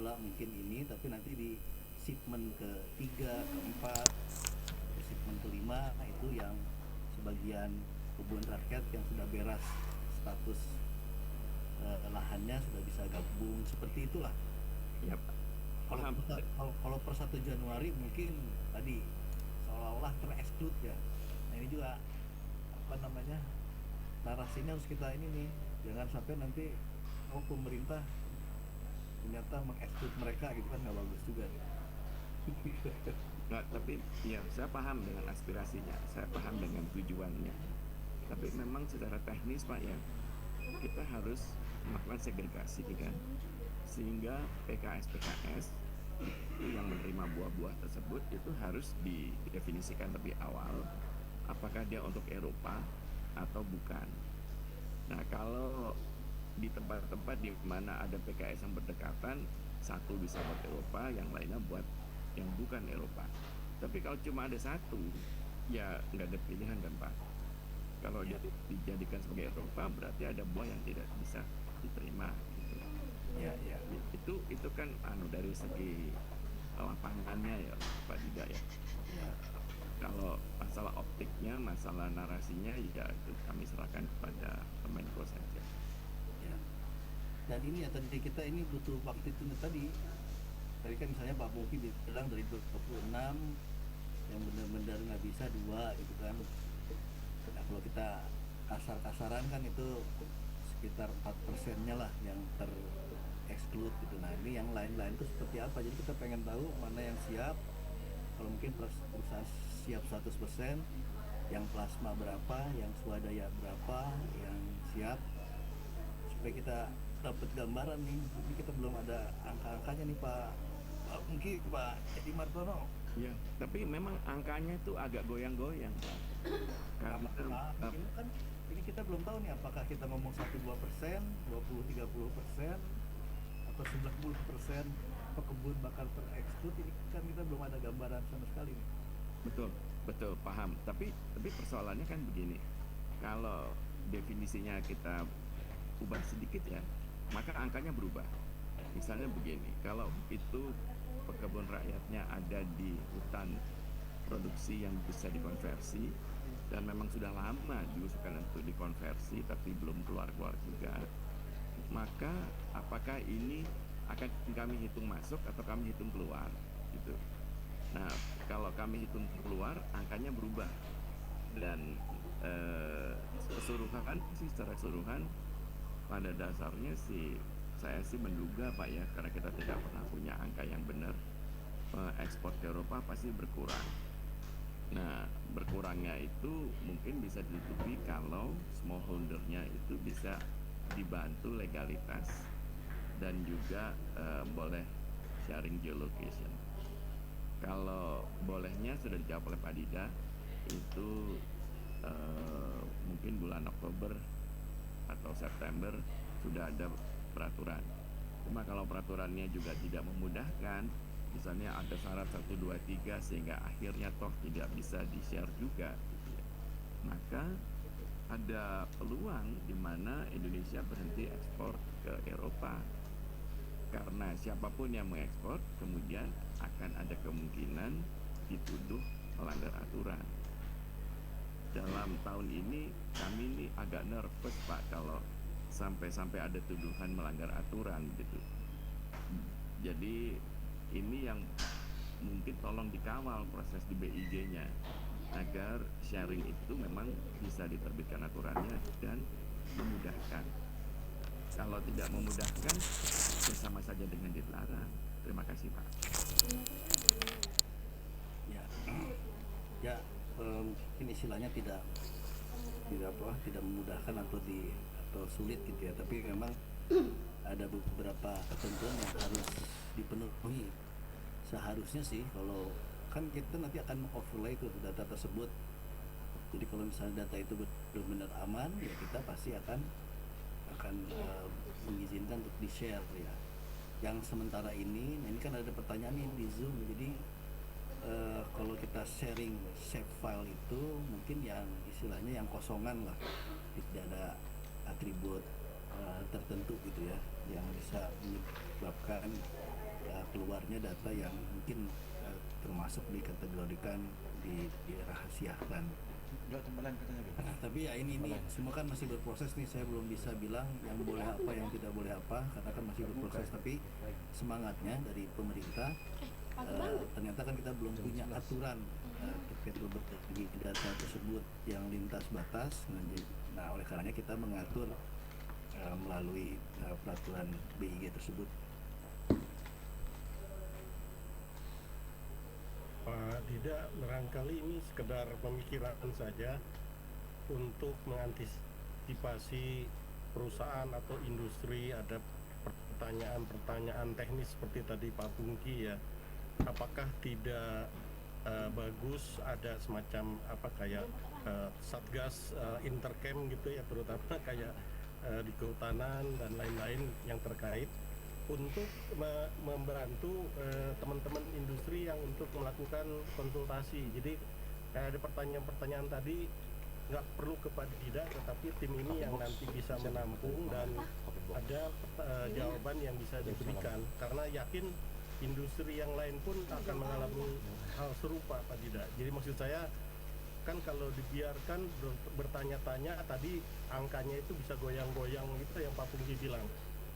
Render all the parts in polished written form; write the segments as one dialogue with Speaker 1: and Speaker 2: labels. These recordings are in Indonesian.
Speaker 1: formula mungkin ini, tapi nanti di shipment ketiga, keempat, ke shipment kelima itu yang sebagian kebun rakyat yang sudah beres status lahannya sudah bisa gabung seperti itulah.
Speaker 2: Ya,
Speaker 1: Kalau
Speaker 2: paham.
Speaker 1: kalau per 1 Januari mungkin tadi seolah-olah tereksklud ya. Nah ini juga apa namanya, narasinya harus kita ini nih, jangan sampai nanti oh pemerintah ternyata mengeksklud mereka gitu kan, nggak bagus juga nih.
Speaker 2: Nggak, tapi ya saya paham dengan aspirasinya, saya paham dengan tujuannya. Tapi memang secara teknis Pak ya, kita harus melakukan segregasi kan, sehingga PKS-PKS itu yang menerima buah-buah tersebut itu harus didefinisikan lebih awal apakah dia untuk Eropa atau bukan. Nah, kalau di tempat-tempat di mana ada PKS yang berdekatan, satu bisa buat Eropa, yang lainnya buat yang bukan Eropa. Tapi kalau cuma ada satu, ya nggak ada pilihan kan Pak. Kalau
Speaker 1: Ya,
Speaker 2: dia dijadikan sebagai Eropa, berarti ada buah yang tidak bisa diterima. Gitu.
Speaker 1: ya, ya,
Speaker 2: Itu kan dari segi lapangannya ya Pak Dida ya.
Speaker 1: ya,
Speaker 2: Kalau masalah optiknya, masalah narasinya, ya itu kami serahkan kepada Kemenko saja.
Speaker 1: ya. Dan ini ya tadi kita ini butuh waktu itu tadi. Tadi kan misalnya Pak Boki bilang dari 26 yang benar-benar nggak bisa dua gitu kan. Nah, kalau kita kasar-kasaran kan itu sekitar 4%-nya lah yang ter-exclude gitu. Nah ini yang lain-lain itu seperti apa, jadi kita pengen tahu mana yang siap. Kalau mungkin perusahaan siap 100%, yang plasma berapa, yang swadaya berapa yang siap, supaya kita dapat gambaran nih. Ini kita belum ada angka-angkanya nih Pak mungkin Pak Edi Martono.
Speaker 2: Ya, tapi memang angkanya itu agak goyang-goyang, Pak.
Speaker 1: Nggak
Speaker 2: Karena
Speaker 1: apa-apa, ini kan ini kita belum tahu nih apakah kita ngomong 1-2%, 20-30%, atau 90% pekebun bakal tereksklud. Ini kan kita belum ada gambaran sama sekali nih.
Speaker 2: betul, betul paham. Tapi persoalannya kan begini. Kalau definisinya kita ubah sedikit ya, maka angkanya berubah. Misalnya begini, kalau itu pekebun rakyatnya ada di hutan produksi yang bisa dikonversi dan memang sudah lama diusulkan untuk dikonversi tapi belum keluar-keluar juga, maka apakah ini akan kami hitung masuk atau kami hitung keluar gitu. Nah, kalau kami hitung keluar angkanya berubah dan keseluruhan sih, secara keseluruhan pada dasarnya sih saya sih menduga Pak ya, karena kita tidak pernah punya angka yang benar, ekspor ke Eropa pasti berkurang. Nah, berkurangnya itu mungkin bisa ditutupi kalau smallholdernya itu bisa dibantu legalitas dan juga boleh sharing geolocation. Kalau bolehnya sudah dijawab oleh Pak Dida, itu mungkin bulan Oktober atau September sudah ada peraturan. Cuma kalau peraturannya juga tidak memudahkan, misalnya ada syarat 1, 2, 3 sehingga akhirnya toh tidak bisa di-share juga gitu ya, maka ada peluang di mana Indonesia berhenti ekspor ke Eropa. Karena siapapun yang mengekspor kemudian akan ada kemungkinan dituduh melanggar aturan. Dalam tahun ini kami ini agak nervous Pak kalau sampai-sampai ada tuduhan melanggar aturan gitu. Jadi ini yang mungkin tolong dikawal proses di BIG-nya agar sharing itu memang bisa diterbitkan aturannya dan memudahkan. Kalau tidak memudahkan, ya sama saja dengan dilarang. Terima kasih Pak.
Speaker 1: Ya, ya, mungkin istilahnya tidak tidak apa, tidak memudahkan atau sulit gitu ya, tapi memang ada beberapa ketentuan yang harus dipenuhi. Seharusnya sih kalau kan kita nanti akan mengoverlay itu data tersebut. Jadi kalau misalnya data itu benar-benar aman, ya kita pasti akan mengizinkan untuk di share ya. Yang sementara ini kan ada pertanyaan nih di Zoom. Jadi kalau kita sharing save file itu mungkin yang istilahnya yang kosongan lah, tidak ada atribut tertentu gitu ya, yang bisa menyebabkan keluarnya data yang mungkin termasuk dikategorikan dirahasiakan. Nah, tapi ya ini semua kan masih berproses nih, saya belum bisa bilang yang boleh apa yang tidak boleh apa karena kan masih berproses, tapi semangatnya dari pemerintah ternyata kan kita belum punya aturan terkait berbagi data tersebut yang lintas batas. Nah, oleh karenanya kita mengatur melalui peraturan BIG tersebut.
Speaker 3: Pak Dida, barangkali ini sekedar pemikiran saja untuk mengantisipasi perusahaan atau industri ada pertanyaan-pertanyaan teknis seperti tadi Pak Pungki ya. Apakah tidak bagus ada semacam kayak satgas intercam gitu ya, terutama kayak di kehutanan dan lain-lain yang terkait untuk membantu teman-teman industri yang untuk melakukan konsultasi. Jadi ada pertanyaan-pertanyaan tadi nggak perlu kepada tidak, tetapi tim ini yang nanti bisa menampung dan ada jawaban yang bisa diberikan, karena yakin industri yang lain pun akan mengalami hal serupa Pak Dida. Jadi maksud saya kan kalau dibiarkan bertanya-tanya tadi angkanya itu bisa goyang-goyang gitu yang Pak Pungki bilang,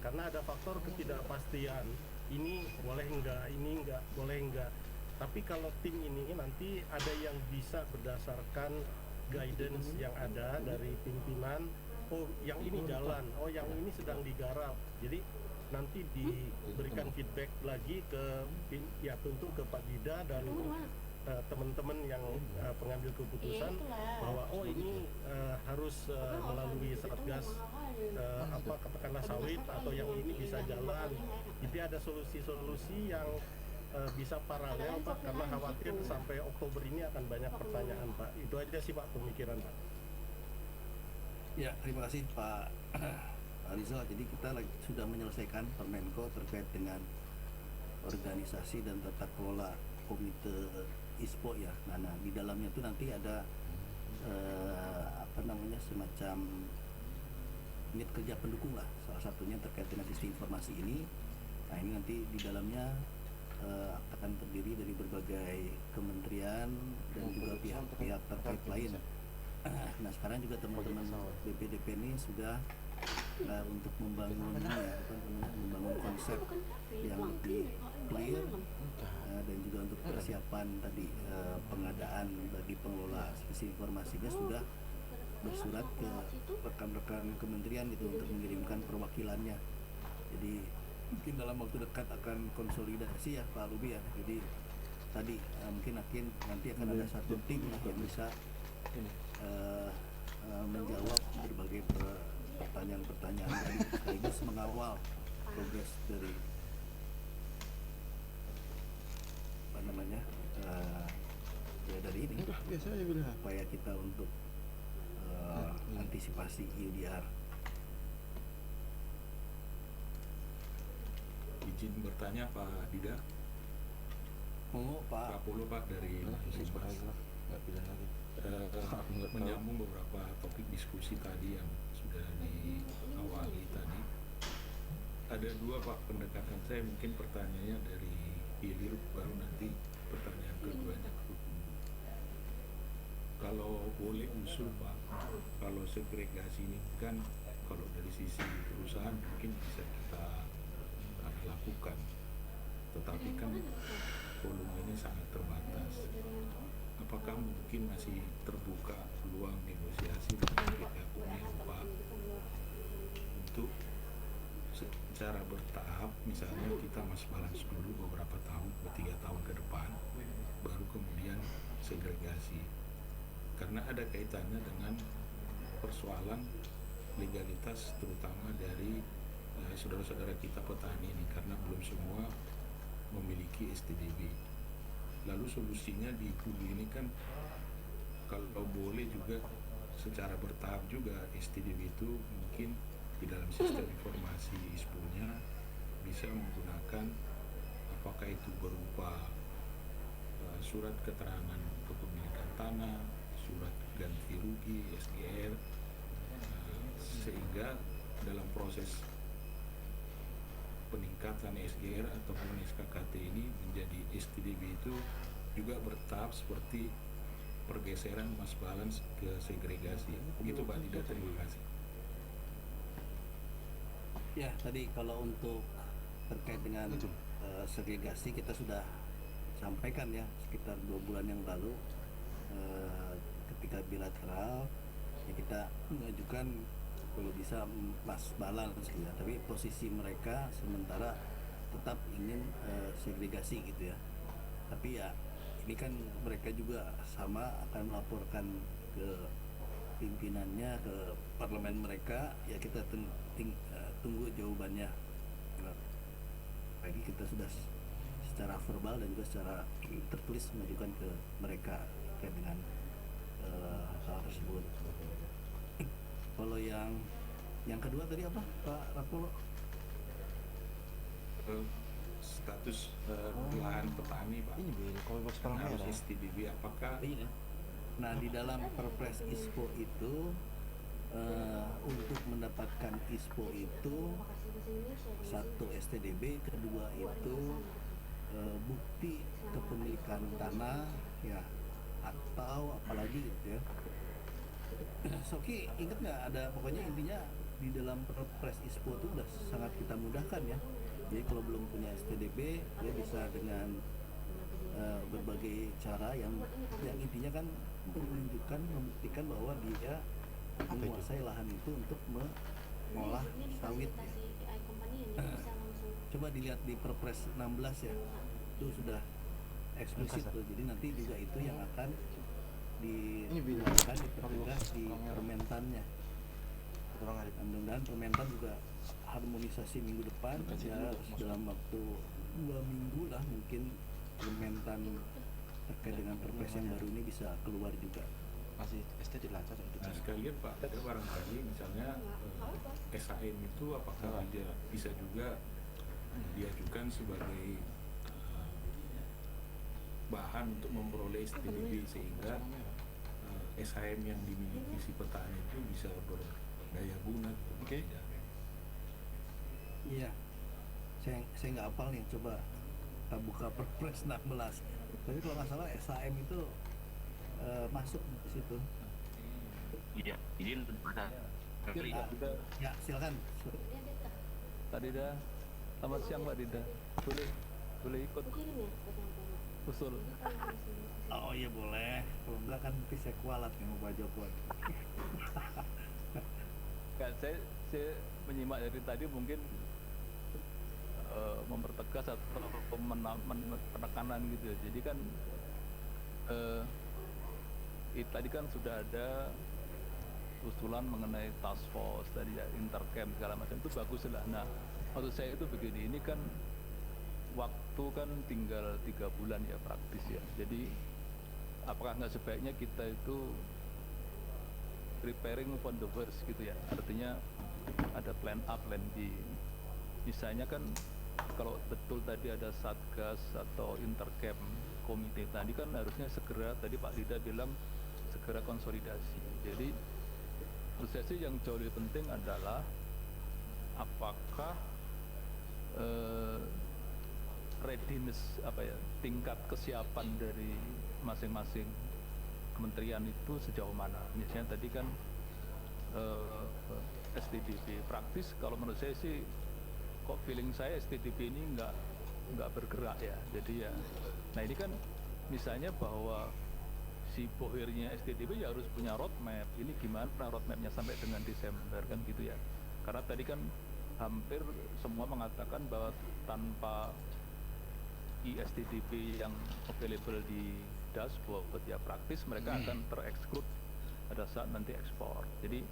Speaker 3: karena ada faktor ketidakpastian, ini boleh enggak, ini enggak boleh enggak. Tapi kalau tim ini nanti ada yang bisa berdasarkan guidance yang ada dari pimpinan, oh yang ini jalan, oh yang ini sedang digarap, jadi nanti diberikan feedback lagi ke ya tentu ke Pak Dida dan teman-teman yang pengambil keputusan bahwa oh ini harus melalui satgas katakanlah sawit atau yang ini bisa jalan. Jadi ada solusi-solusi yang bisa paralel Pak, karena khawatir sampai Oktober ini akan banyak pertanyaan Pak. Itu aja sih Pak pemikiran Pak.
Speaker 1: Ya, terima kasih Pak Rizal. Jadi kita sudah menyelesaikan Permenko terkait dengan organisasi dan tata kelola komite ISPO ya. Nah, di dalamnya itu nanti ada semacam unit kerja pendukung lah, salah satunya terkait dengan sistem informasi ini. Nah, ini nanti di dalamnya akan terdiri dari berbagai kementerian dan juga pihak-pihak terkait lain. Nah, sekarang juga teman-teman BPDP ini sudah untuk membangun membangun konsep yang lebih clear dan juga untuk persiapan tadi pengadaan bagi pengelola sistem informasinya sudah bersurat ke rekan-rekan kementerian gitu untuk mengirimkan perwakilannya. Jadi mungkin dalam waktu dekat akan konsolidasi ya Pak Lubi ya. Jadi tadi mungkin nanti akan ada satu tim lah yang bisa menjawab berbagai pertanyaan-pertanyaan tadi, sekaligus mengawal progres dari dari ini upaya kita untuk antisipasi EUDR.
Speaker 4: Izin bertanya Pak Dida.
Speaker 1: Pak
Speaker 4: Polo Pak dari Simbas. Menyambung beberapa topik diskusi tadi yang sudah diawali tadi. Ada dua Pak pendekatan saya, mungkin pertanyaannya dari hilir baru nanti pertanyaan keduanya. Kalau boleh usul Pak, kalau segregasi ini kan kalau dari sisi perusahaan mungkin bisa kita lakukan, tetapi kan volumenya sangat terbatas. Apakah mungkin masih terbuka peluang negosiasi dengan pihak Union Pak untuk secara bertahap, misalnya kita mas balance dulu beberapa tahun, 3 tahun ke depan, baru kemudian segregasi, karena ada kaitannya dengan persoalan legalitas terutama dari saudara-saudara kita petani ini, karena belum semua memiliki STDB. Lalu solusinya di hulu ini kan kalau boleh juga secara bertahap juga STDB itu mungkin di dalam sistem informasi ISPO-nya bisa menggunakan apakah itu berupa surat keterangan kepemilikan tanah, surat ganti rugi, SGR, sehingga dalam proses peningkatan SGR ataupun SKKT STDB itu juga bertahap seperti pergeseran mass balance ke segregasi. Begitu Pak Dida, terima kasih.
Speaker 1: Ya, tadi kalau untuk terkait dengan segregasi kita sudah sampaikan ya sekitar 2 bulan yang lalu, ketika bilateral ya kita mengajukan kalau bisa mass balance gitu ya, tapi posisi mereka sementara tetap ingin segregasi gitu ya. Tapi ya ini kan mereka juga sama akan melaporkan ke pimpinannya, ke parlemen mereka, ya kita tunggu jawabannya. Lagi kita sudah secara verbal dan juga secara tertulis mengajukan ke mereka terkait dengan hal tersebut. Kalau yang kedua tadi apa Pak Rapolo?
Speaker 4: Status lahan petani Pak,
Speaker 5: Ini Bil, kalau bos
Speaker 4: kan
Speaker 5: perang
Speaker 4: harus
Speaker 5: merah.
Speaker 4: STDB, apakah
Speaker 1: Iya. Nah, di dalam Perpres ISPO itu untuk mendapatkan ISPO itu satu STDB, kedua itu bukti kepemilikan tanah ya, atau apalagi gitu ya. Soki inget nggak, ada pokoknya intinya di dalam Perpres ISPO itu udah sangat kita mudahkan ya. Jadi kalau belum punya STDB dia bisa dengan berbagai cara yang intinya kan menunjukkan, membuktikan bahwa dia menguasai lahan itu untuk mengolah sawit ya. Coba dilihat di Perpres 16 ya, itu sudah eksplisit tuh. Jadi nanti juga itu yang akan digunakan, dipertegas di permentannya. Mudah-mudahan permentan juga harmonisasi minggu depan ya, dalam waktu 2 minggu lah mungkin permentan terkait dengan Perpres yang baru ini bisa keluar juga.
Speaker 5: Masih SD dilacak
Speaker 4: Nah, sekalian Pak, ada barangkali misalnya SAM itu apakah dia bisa juga diajukan sebagai bahan untuk memperoleh STDB, sehingga SAM yang dimiliki si petani itu bisa berdaya guna.
Speaker 5: Oke.
Speaker 1: Iya, saya nggak hafal nih, coba kita buka Perpres 16. Tapi kalau nggak salah SAM itu masuk di situ.
Speaker 6: Iya, izin Pak.
Speaker 1: Ya, silakan.
Speaker 7: Pak Dida, selamat siang Pak Dida. Boleh ikut usul.
Speaker 1: Oh iya boleh. Kalau enggak kan nanti saya kualat nih mau Pak Jokowi.
Speaker 7: Kan saya menyimak dari tadi mungkin mempertegas atau penekanan gitu ya. Jadi kan tadi kan sudah ada usulan mengenai task force tadi ya, intercamp segala macam, itu bagus lah. Nah, maksud saya itu begini, ini kan waktu kan tinggal 3 bulan ya praktis ya. Jadi apakah nggak sebaiknya kita itu preparing for the worst gitu ya, artinya ada plan A, plan B. Misalnya kan kalau betul tadi ada satgas atau intercamp komite tadi kan harusnya segera, tadi Pak Dida bilang segera konsolidasi. Jadi prosesnya yang jauh lebih penting adalah apakah readiness, tingkat kesiapan dari masing-masing kementerian itu sejauh mana. Misalnya tadi kan STDB praktis, kalau menurut saya sih kok feeling saya STDB ini nggak bergerak ya. Jadi ya, nah ini kan misalnya bahwa si bohirnya STDB ya harus punya roadmap. Ini gimana roadmapnya sampai dengan Desember kan gitu ya. Karena tadi kan hampir semua mengatakan bahwa tanpa ISTDB yang available di dashboard ya praktis mereka akan tereksklud pada saat nanti ekspor. Jadi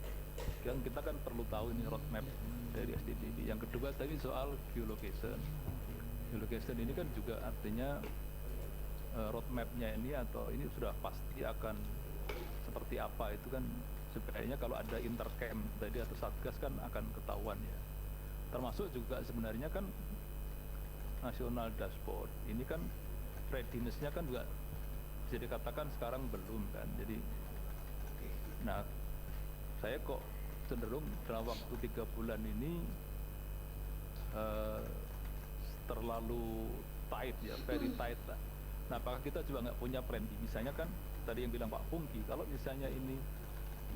Speaker 7: kan kita kan perlu tahu ini roadmap dari STDB. Yang kedua tadi soal geolocation. Geolocation ini kan juga artinya roadmapnya ini atau ini sudah pasti akan seperti apa, itu kan sebenarnya kalau ada intercamp tadi atau satgas kan akan ketahuan ya. Termasuk juga sebenarnya kan national dashboard ini kan readiness-nya kan juga bisa dikatakan sekarang belum kan. Jadi nah saya kok cenderung dalam waktu 3 bulan ini terlalu tight ya, very tight lah. Nah, apakah kita juga nggak punya plan B? Misalnya kan tadi yang bilang Pak Pungki, kalau misalnya ini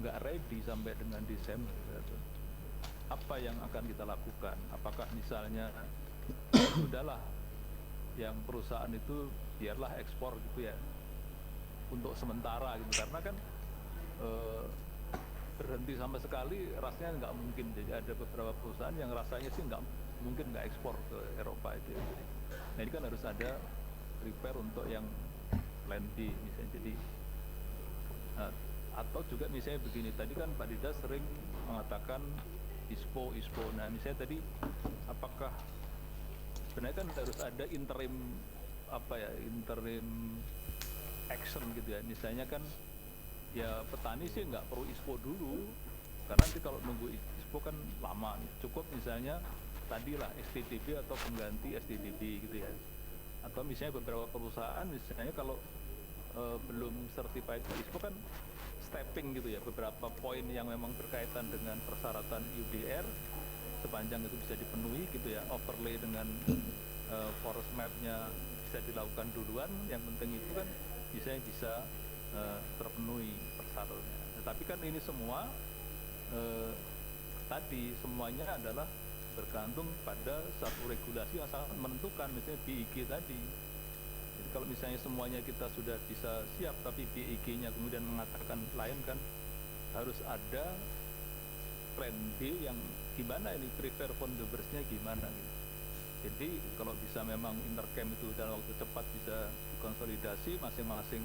Speaker 7: nggak ready sampai dengan Desember, gitu, apa yang akan kita lakukan? Apakah misalnya sudahlah yang perusahaan itu biarlah ekspor gitu ya untuk sementara gitu, karena kan eh, berhenti sama sekali rasanya nggak mungkin. Jadi ada beberapa perusahaan yang rasanya sih nggak mungkin nggak ekspor ke Eropa itu ya. Nah ini kan harus ada prepare untuk yang plan B misalnya. Jadi atau juga misalnya begini, tadi kan Pak Dida sering mengatakan ISPO. Nah misalnya tadi apakah sebenarnya kan harus ada interim action gitu ya. Misalnya kan ya petani sih nggak perlu ISPO dulu, karena nanti kalau nunggu ISPO kan lama. Cukup misalnya tadilah STDB atau pengganti STDB gitu ya. Atau misalnya beberapa perusahaan misalnya kalau belum certified ISPO kan stepping gitu ya, beberapa poin yang memang berkaitan dengan persyaratan UDR sepanjang itu bisa dipenuhi gitu ya, overlay dengan forest map-nya bisa dilakukan duluan, yang penting itu kan bisa terpenuhi persyaratannya. Tetapi kan ini semua tadi semuanya adalah bergantung pada satu regulasi yang sangat menentukan, misalnya BIG tadi. Jadi kalau misalnya semuanya kita sudah bisa siap tapi BIG-nya kemudian mengatakan lain, kan harus ada plan B yang gimana ini, prepare for the worst-nya gimana gitu. Jadi kalau bisa memang intercamp itu dalam waktu cepat bisa dikonsolidasi masing-masing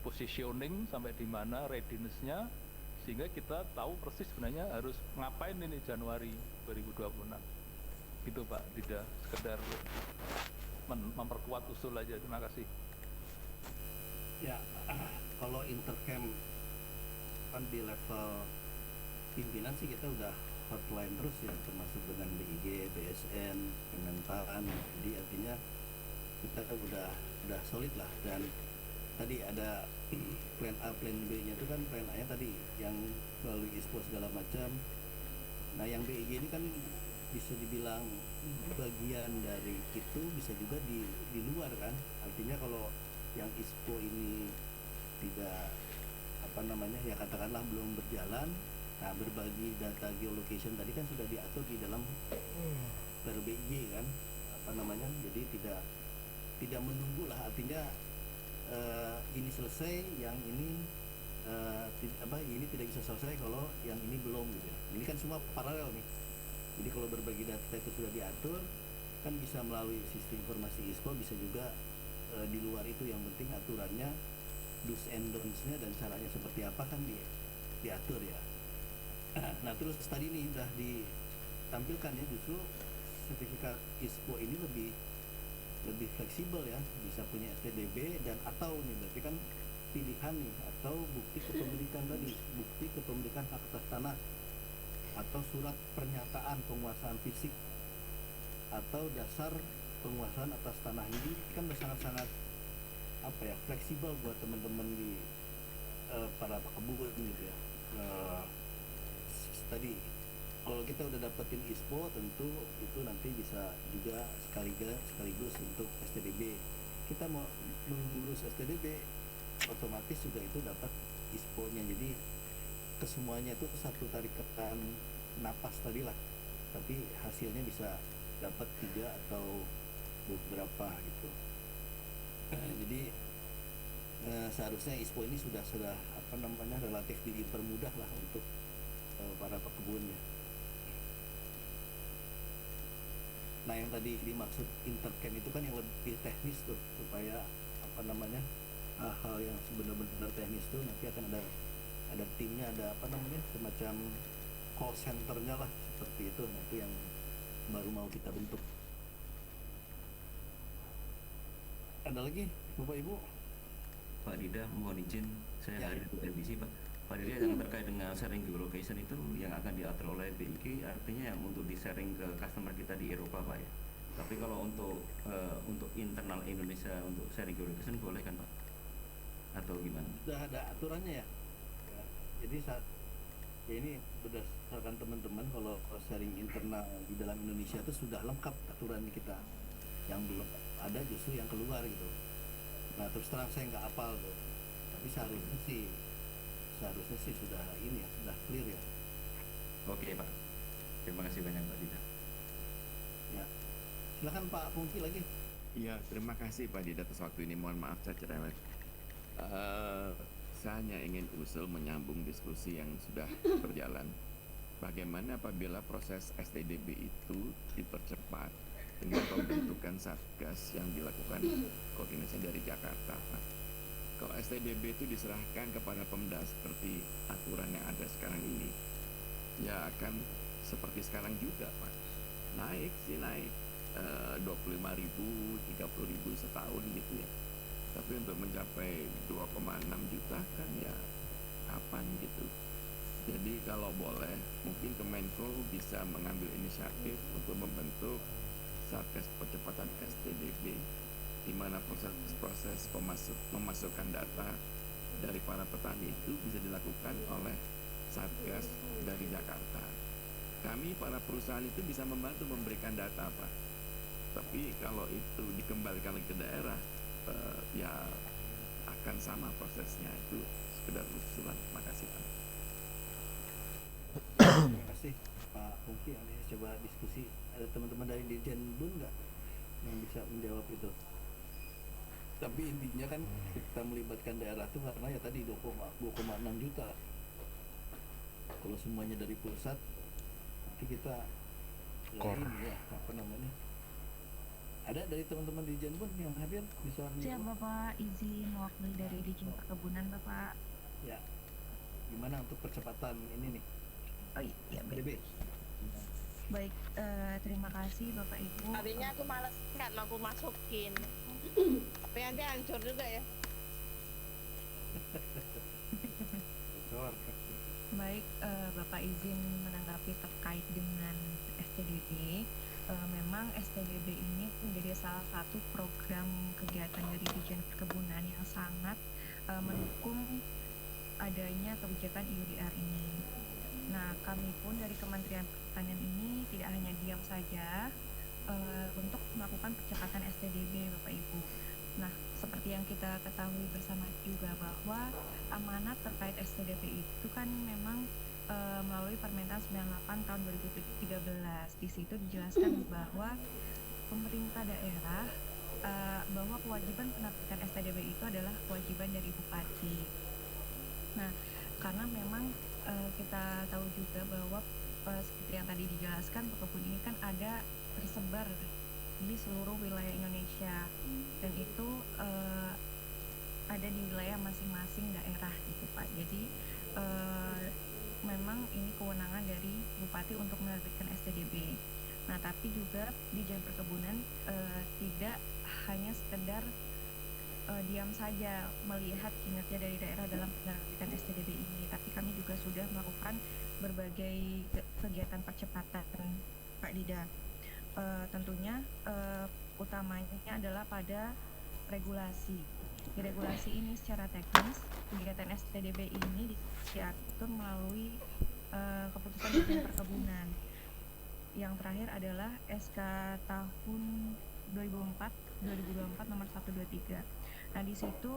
Speaker 7: positioning sampai di mana readiness-nya, sehingga kita tahu persis sebenarnya harus ngapain ini Januari 2026 gitu Pak Dida. Sekedar memperkuat usul aja. Terima kasih.
Speaker 1: Ya, kalau intercamp kan di level pimpinan sih kita udah hotline terus ya, termasuk dengan BIG, BSN, Kementan. Jadi artinya kita udah solid lah. Dan tadi ada plan A, plan B-nya itu kan, plan A-nya tadi yang melalui ISPO segala macam. Nah yang BIG ini kan bisa dibilang bagian dari itu, bisa juga di luar kan. Artinya kalau yang ISPO ini tidak ya katakanlah belum berjalan, nah berbagi data geolocation tadi kan sudah diatur di dalam PRBIG kan, jadi tidak menunggu lah. Artinya ini selesai, yang ini ini tidak bisa selesai kalau yang ini belum gitu ya. Ini kan semua paralel nih. Jadi kalau berbagi data itu sudah diatur, kan bisa melalui sistem informasi ISPO, bisa juga di luar itu. Yang penting aturannya, do's and don'ts-nya dan caranya seperti apa kan diatur ya. Nah terus tadi ini udah ditampilkan ya, justru sertifikat ISPO ini lebih fleksibel ya, bisa punya STDB dan atau nih berarti kan pilihan nih, atau bukti kepemilikan tadi, bukti kepemilikan hak atas tanah, atau surat pernyataan penguasaan fisik, atau dasar penguasaan atas tanah. Ini kan sangat-sangat fleksibel buat teman-teman di para pekebun gitu ya. Tadi kalau kita udah dapetin ISPO, tentu itu nanti bisa juga sekaligus untuk STDB. Kita mau mengurus STDB, otomatis juga itu dapat ISPO-nya. Jadi kesemuanya itu satu tarikan napas tadi lah, tapi hasilnya bisa dapat 3 atau beberapa gitu. Jadi seharusnya ISPO ini sudah relatif dipermudah lah untuk para pekebunnya. Nah yang tadi dimaksud intercamp itu kan yang lebih teknis tuh, supaya hal-hal yang benar-benar teknis tuh nanti akan ada timnya, ada semacam call centernya lah, seperti itu. Nah itu yang baru mau kita bentuk. Ada lagi Bapak Ibu?
Speaker 6: Pak Dida, mohon izin saya
Speaker 1: Ya.
Speaker 6: hadir di revisi Pak. Pak Dida, yang terkait dengan sharing geolocation itu yang akan diatur oleh BIG, artinya yang untuk di-sharing ke customer kita di Eropa Pak ya. Tapi kalau untuk internal Indonesia untuk sharing geolocation boleh kan Pak? Atau gimana?
Speaker 1: Sudah ada aturannya ya. Jadi ini berdasarkan teman-teman, kalau sharing internal di dalam Indonesia itu sudah lengkap aturan kita. Yang belum ada justru yang keluar gitu. Nah terus terang saya nggak hafal tuh, tapi seharusnya sih sudah ini ya, sudah clear ya.
Speaker 6: Oke Pak, terima kasih banyak Pak Dida.
Speaker 1: Ya, silakan Pak Pungki lagi.
Speaker 2: Iya, terima kasih Pak Dida atas waktu ini. Mohon maaf saya cerewet. Saya hanya ingin usul menyambung diskusi yang sudah berjalan. Bagaimana apabila proses STDB itu dipercepat dengan pembentukan satgas yang dilakukan koordinasi dari Jakarta, Pak. Kalau STDB itu diserahkan kepada Pemda seperti aturan yang ada sekarang ini, ya akan seperti sekarang juga, Pak. Naik 25.000, 30.000 setahun gitu ya. Tapi untuk mencapai 2,6 juta kan ya kapan gitu. Jadi kalau boleh mungkin Kemenko bisa mengambil inisiatif untuk membentuk Satgas Percepatan STDB, di mana proses memasukkan data dari para petani itu bisa dilakukan oleh Satgas dari Jakarta. Kami para perusahaan itu bisa membantu memberikan data, Pak. Tapi kalau itu dikembalikan lagi ke daerah, ya akan sama prosesnya. Itu sekedar usulan. Terima kasih, Pak.
Speaker 1: Terima kasih Pak Pungki. Nanti saya coba diskusi. Ada teman-teman dari Dirjen Bun nggak yang bisa menjawab itu? Tapi intinya kan kita melibatkan daerah itu karena ya tadi 2,6 juta. Kalau semuanya dari pusat, nanti kita ini ya apa namanya? Ada dari teman-teman Dirjen Bun yang hadir bisa
Speaker 8: Siap
Speaker 1: menjawab?
Speaker 8: Bapak, izin mewakili dari Dirjen Perkebunan Bapak.
Speaker 1: Ya, gimana untuk percepatan ini nih?
Speaker 8: Oh iya baik.
Speaker 1: STDB.
Speaker 8: Baik, terima kasih Bapak Ibu.
Speaker 9: Tadinya aku males kan aku masukin. Tapi nanti hancur juga ya.
Speaker 1: Betul.
Speaker 8: Baik, Bapak izin menanggapi terkait dengan STDB. Memang STDB ini menjadi salah satu program kegiatan dari Dirjen Perkebunan yang sangat mendukung adanya kebijakan IUDR ini. Nah, kami pun dari Kementerian Pertanian ini tidak hanya diam saja untuk melakukan percepatan STDB, Bapak Ibu. Nah, seperti yang kita ketahui bersama juga bahwa amanat terkait STDB itu kan memang melalui Permentan 98 tahun 2013. Di situ dijelaskan bahwa pemerintah daerah bahwa kewajiban penerbitan STDB itu adalah kewajiban dari bupati. Nah, karena memang kita tahu juga bahwa seperti yang tadi dijelaskan, pekebun ini kan ada tersebar di seluruh wilayah Indonesia dan itu ada di wilayah masing-masing daerah gitu Pak. Jadi memang ini kewenangan dari bupati untuk menerbitkan STDB. Nah, tapi juga Dirjen Perkebunan tidak hanya sekedar diam saja melihat kinerja dari daerah dalam penerbitan STDB ini, tapi kami juga sudah melakukan berbagai kegiatan percepatan, Pak Dida. Tentunya utamanya adalah pada regulasi. Di regulasi ini secara teknis kegiatan STDB ini diatur melalui keputusan Dirjen Perkebunan. Yang terakhir adalah SK tahun 2024 nomor 123. Nah, di situ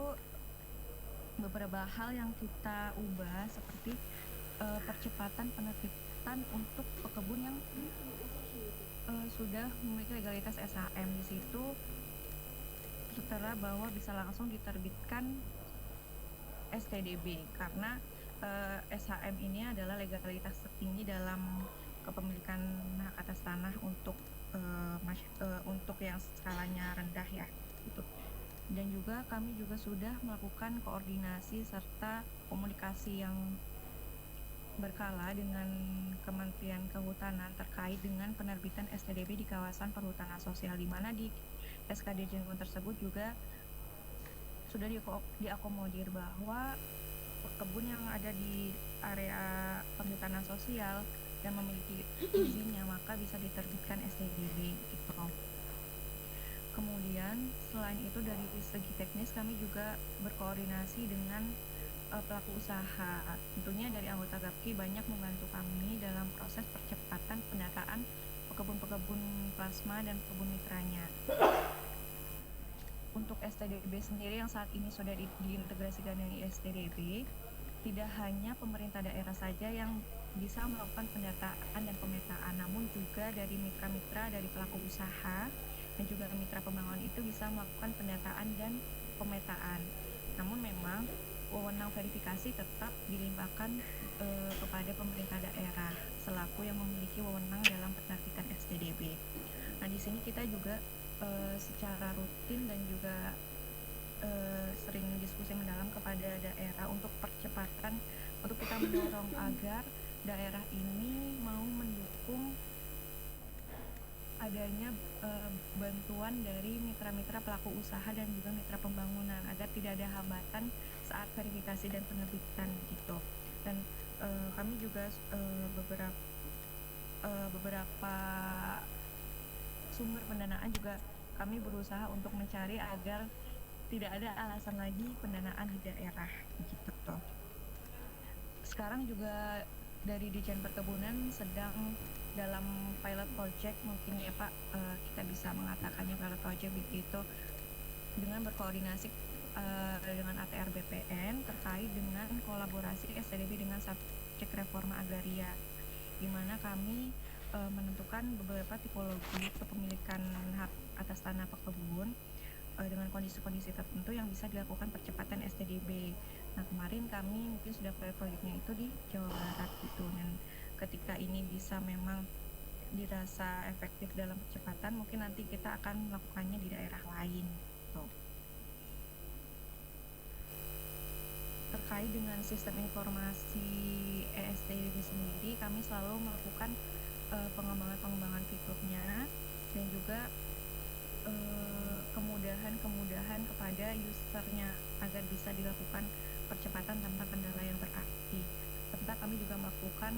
Speaker 8: beberapa hal yang kita ubah seperti percepatan penerbitan untuk pekebun yang sudah memiliki legalitas SHM. Di situ tertera bahwa bisa langsung diterbitkan STDB karena SHM ini adalah legalitas tertinggi dalam kepemilikan hak atas tanah untuk yang skalanya rendah ya gitu. Dan juga kami juga sudah melakukan koordinasi serta komunikasi yang berkala dengan Kementerian Kehutanan terkait dengan penerbitan STDB di kawasan perhutanan sosial, di mana di SK Dirjen tersebut juga sudah diakomodir bahwa kebun yang ada di area perhutanan sosial dan memiliki izinnya maka bisa diterbitkan STDB gitu. Kemudian selain itu dari segi teknis kami juga berkoordinasi dengan pelaku usaha. Tentunya dari anggota GAPKI banyak membantu kami dalam proses percepatan pendataan pekebun-pekebun plasma dan pekebun mitranya. Untuk STDB STDB sendiri yang saat ini sudah diintegrasikan dengan ISTDB, tidak hanya pemerintah daerah saja yang bisa melakukan pendataan dan pemetaan, namun juga dari mitra-mitra dari pelaku usaha dan juga mitra pembangunan itu bisa melakukan pendataan dan pemetaan. Namun memang wewenang verifikasi tetap dilimpahkan kepada pemerintah daerah selaku yang memiliki wewenang dalam penerbitan STDB. Nah, di sini kita juga secara rutin dan juga sering diskusi mendalam kepada daerah untuk percepatan, untuk kita mendorong agar daerah ini mau mendukung adanya bantuan dari mitra-mitra pelaku usaha dan juga mitra pembangunan agar tidak ada hambatan saat verifikasi dan penerbitan gitu. Dan kami juga beberapa sumber pendanaan juga kami berusaha untuk mencari agar tidak ada alasan lagi pendanaan di daerah gitu. Sekarang juga dari Dijen Perkebunan sedang dalam pilot project, mungkin ya Pak, kita bisa mengatakannya pilot project begitu, dengan berkoordinasi dengan ATR BPN terkait dengan kolaborasi STDB dengan subjek reforma agraria, di mana kami menentukan beberapa tipologi kepemilikan hak atas tanah pekebun dengan kondisi-kondisi tertentu yang bisa dilakukan percepatan STDB. Nah, kemarin kami mungkin sudah proyeknya itu di Jawa Barat gitu, dan ketika ini bisa memang dirasa efektif dalam percepatan, mungkin nanti kita akan melakukannya di daerah lain gitu. Terkait dengan sistem informasi ESTDB sendiri, kami selalu melakukan pengembangan fiturnya dan juga kemudahan kepada usernya agar bisa dilakukan percepatan tanpa kendala yang berarti. Serta kami juga melakukan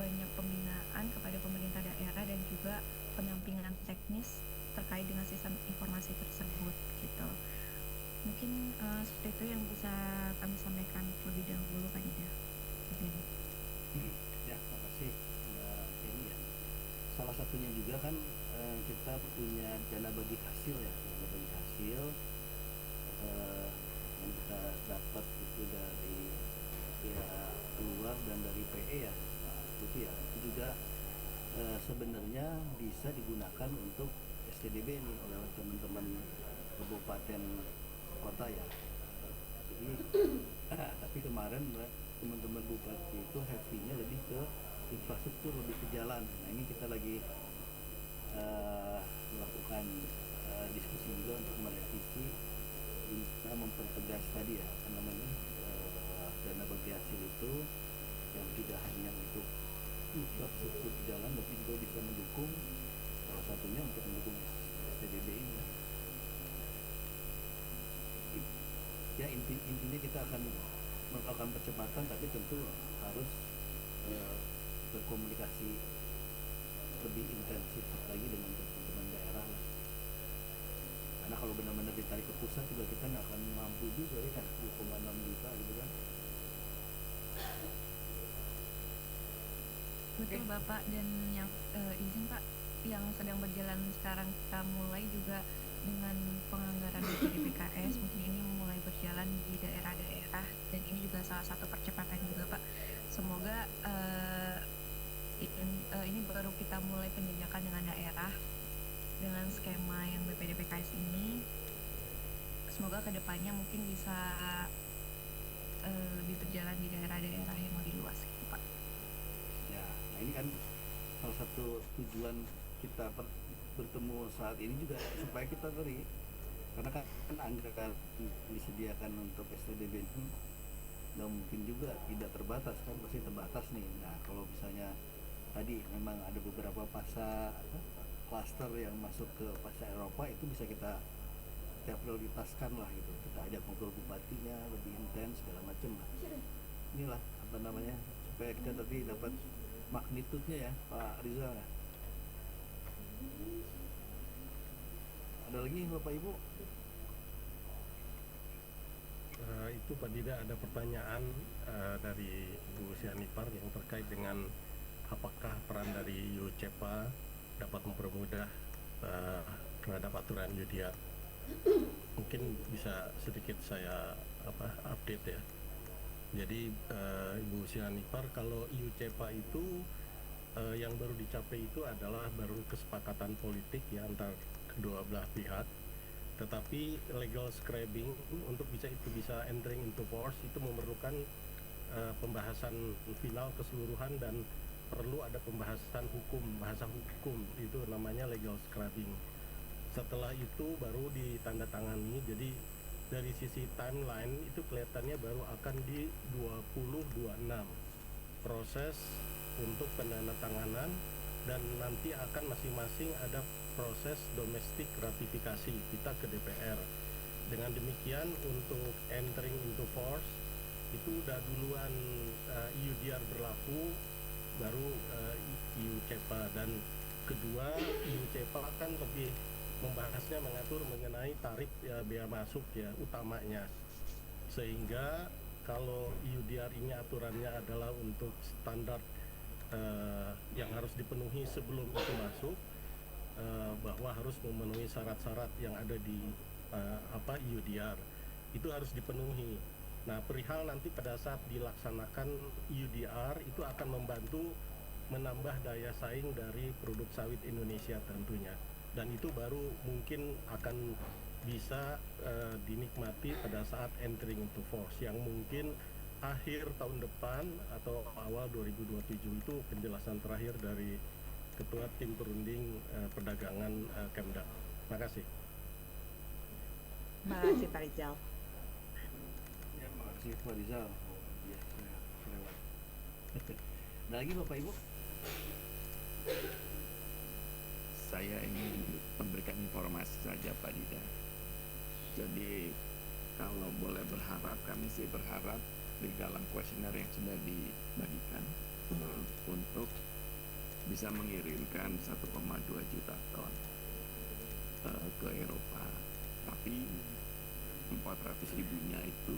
Speaker 8: banyak pembinaan kepada pemerintah daerah dan juga pendampingan teknis terkait dengan sistem informasi tersebut gitu. Mungkin seperti itu yang bisa kami sampaikan terlebih dahulu, Pak Dida.
Speaker 1: Ya, makasih Mbak Kenny ya. Salah satunya juga kan kita punya dana bagi hasil ya, dana bagi hasil yang kita dapat itu dari pihak luar dan dari PE ya, itu ya, itu juga sebenarnya bisa digunakan untuk STDB ini oleh teman-teman kabupaten kota ya. Jadi tapi kemarin teman-teman bupati itu happy-nya lebih ke infrastruktur, lebih ke jalan. Nah, ini kita lagi melakukan diskusi juga untuk merevisi, kita mempertegas tadi ya, apa namanya, dana bagi hasil itu yang tidak hanya untuk infrastruktur jalan tapi juga bisa mendukung, salah satunya untuk mendukung STDB ini. Ya intinya kita akan melakukan percepatan, tapi tentu harus berkomunikasi lebih intensif lagi dengan teman-teman daerah lah. Karena kalau benar-benar ditarik ke pusat juga kita nggak akan mampu juga ya kan, 2,6 juta gitu kan.
Speaker 8: Betul Bapak, dan yang izin Pak, yang sedang berjalan sekarang kita mulai juga dengan penganggaran dari BKS, mungkin ini mulai berjalan di daerah-daerah, dan ini juga salah satu percepatan juga Pak. Semoga ini baru kita mulai penjajakan dengan daerah dengan skema yang BPD BKS ini. Semoga kedepannya mungkin bisa lebih berjalan di daerah-daerah yang lebih luas gitu Pak.
Speaker 1: Ya, nah ini kan salah satu tujuan kita bertemu saat ini juga supaya kita tadi, karena kan anggaran disediakan untuk STDB itu nggak mungkin juga tidak terbatas kan, pasti terbatas nih. Nah kalau misalnya tadi memang ada beberapa klaster yang masuk ke pasar Eropa, itu bisa kita prioritaskan lah gitu, kita ajak ngobrol bupatinya lebih intens segala macam lah. Inilah apa namanya, supaya kita tadi dapat magnitudenya ya Pak Rizal ya. Ada lagi Bapak Ibu?
Speaker 3: Itu Pak Dida, ada pertanyaan dari Bu Sianipar yang terkait dengan apakah peran dari UCEPA dapat mempermudah terhadap aturan UDR mungkin bisa sedikit saya update ya. Jadi Ibu Sianipar, kalau IUCEPA itu yang baru dicapai itu adalah baru kesepakatan politik ya antar kedua belah pihak. Tetapi legal scrapping untuk itu bisa entering into force itu memerlukan pembahasan final keseluruhan dan perlu ada pembahasan hukum, bahasa hukum, itu namanya legal scrapping. Setelah itu baru ditandatangani. Jadi dari sisi timeline itu kelihatannya baru akan di 2026 proses untuk penandatanganan, dan nanti akan masing-masing ada proses domestik ratifikasi kita ke DPR. Dengan demikian untuk entering into force itu udah duluan EUDR berlaku, baru IUCEPA, dan kedua IUCEPA kan lebih membahasnya mengatur mengenai tarif bea masuk ya utamanya, sehingga kalau EUDR ini aturannya adalah untuk standar yang harus dipenuhi sebelum itu masuk, bahwa harus memenuhi syarat-syarat yang ada di EUDR itu harus dipenuhi. Nah, perihal nanti pada saat dilaksanakan EUDR itu akan membantu menambah daya saing dari produk sawit Indonesia tentunya, dan itu baru mungkin akan bisa dinikmati pada saat entering into force yang mungkin akhir tahun depan atau awal 2027. Itu penjelasan terakhir dari Ketua Tim Perunding Perdagangan Kemda. Terima kasih.
Speaker 10: Terima kasih Pak Rizal.
Speaker 1: Ya, makasih Pak Rizal. Ya, saya kelewat. Ada lagi Bapak Ibu?
Speaker 2: Saya ingin memberikan informasi saja Pak Dida. Jadi kalau boleh berharap, kami sih berharap di dalam kuesioner yang sudah dibagikan untuk bisa mengirimkan 1,2 juta ton ke Eropa, tapi 400 ribunya itu